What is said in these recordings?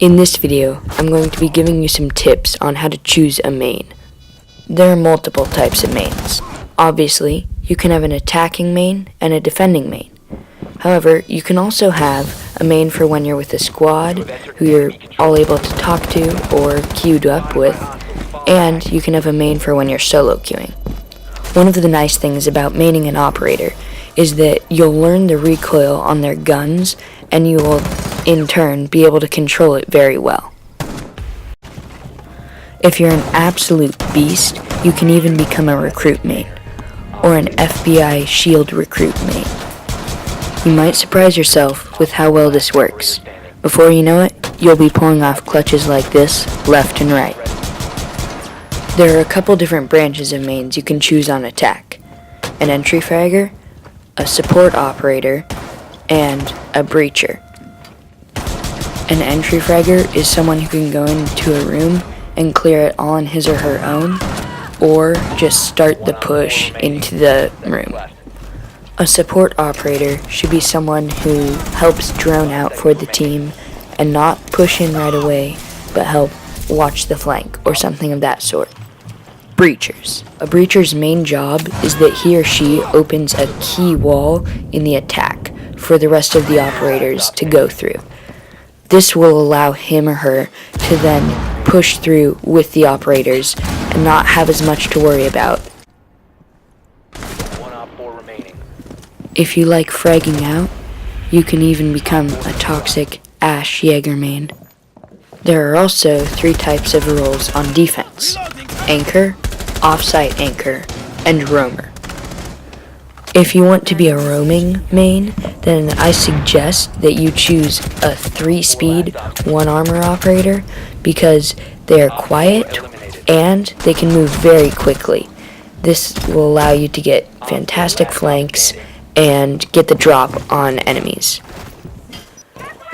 In this video, I'm going to be giving you some tips on how to choose a main. There are multiple types of mains. Obviously, you can have an attacking main and a defending main. However, you can also have a main for when you're with a squad who you're all able to talk to or queued up with, and you can have a main for when you're solo queuing. One of the nice things about maining an operator is that you'll learn the recoil on their guns, and you will in turn be able to control it very well. If you're an absolute beast, you can even become a recruit main, or an FBI shield recruit main. You might surprise yourself with how well this works. Before you know it, you'll be pulling off clutches like this left and right. There are a couple different branches of mains you can choose on attack: an entry fragger, a support operator, and a breacher. An entry fragger is someone who can go into a room and clear it on his or her own, or just start the push into the room. A support operator should be someone who helps drone out for the team and not push in right away, but help watch the flank or something of that sort. Breachers. A breacher's main job is that he or she opens a key wall in the attack for the rest of the operators to go through. This will allow him or her to then push through with the operators and not have as much to worry about. If you like fragging out, you can even become a toxic Ash Jaeger main. There are also 3 types of roles on defense: anchor, offsite anchor, and roamer. If you want to be a roaming main, then I suggest that you choose a 3-speed, 1-armor operator because they are quiet and they can move very quickly. This will allow you to get fantastic flanks and get the drop on enemies.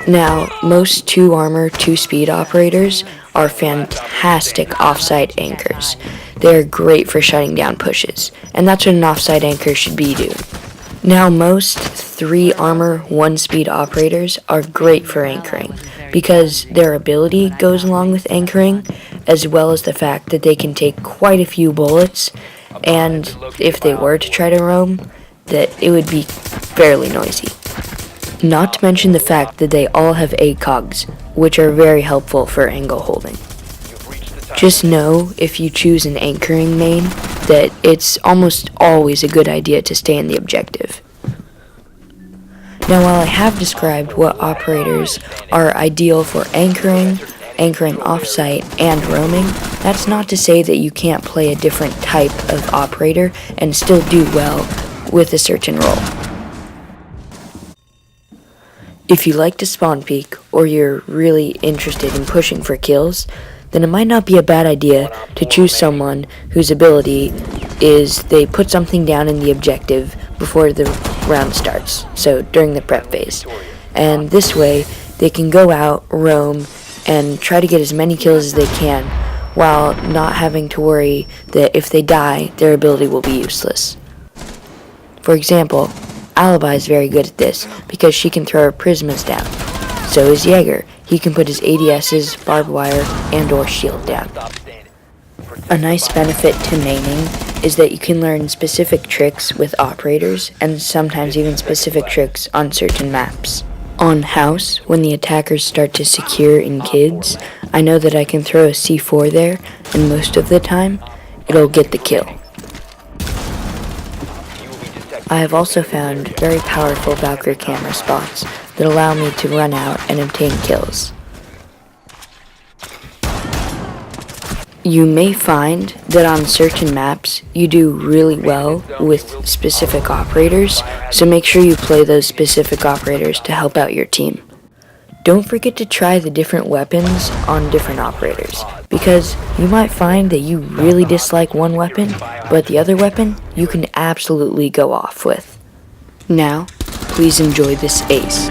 Now, most 2-armor, 2-speed operators are fantastic offsite anchors. They are great for shutting down pushes, and that's what an offsite anchor should be doing. Now, most 3-armor, 1-speed operators are great for anchoring because their ability goes along with anchoring, as well as the fact that they can take quite a few bullets, and if they were to try to roam, that it would be fairly noisy. Not to mention the fact that they all have ACOGs, which are very helpful for angle holding. Just know, if you choose an anchoring main, that it's almost always a good idea to stay in the objective. Now, while I have described what operators are ideal for anchoring offsite, and roaming, that's not to say that you can't play a different type of operator and still do well with a certain role. If you like to spawn peek, or you're really interested in pushing for kills, then it might not be a bad idea to choose someone whose ability is they put something down in the objective before the round starts, so during the prep phase. And this way, they can go out, roam, and try to get as many kills as they can, while not having to worry that if they die, their ability will be useless. For example, Alibi is very good at this because she can throw her prismas down. So is Jaeger. He can put his ADS's, barbed wire, and or shield down. A nice benefit to maining is that you can learn specific tricks with operators, and sometimes even specific tricks on certain maps. On House, when the attackers start to secure in kids, I know that I can throw a C4 there, and most of the time, it'll get the kill. I have also found very powerful Valkyrie camera spots that allow me to run out and obtain kills. You may find that on certain maps you do really well with specific operators, so make sure you play those specific operators to help out your team. Don't forget to try the different weapons on different operators, because you might find that you really dislike one weapon, but the other weapon you can absolutely go off with. Now, please enjoy this ace.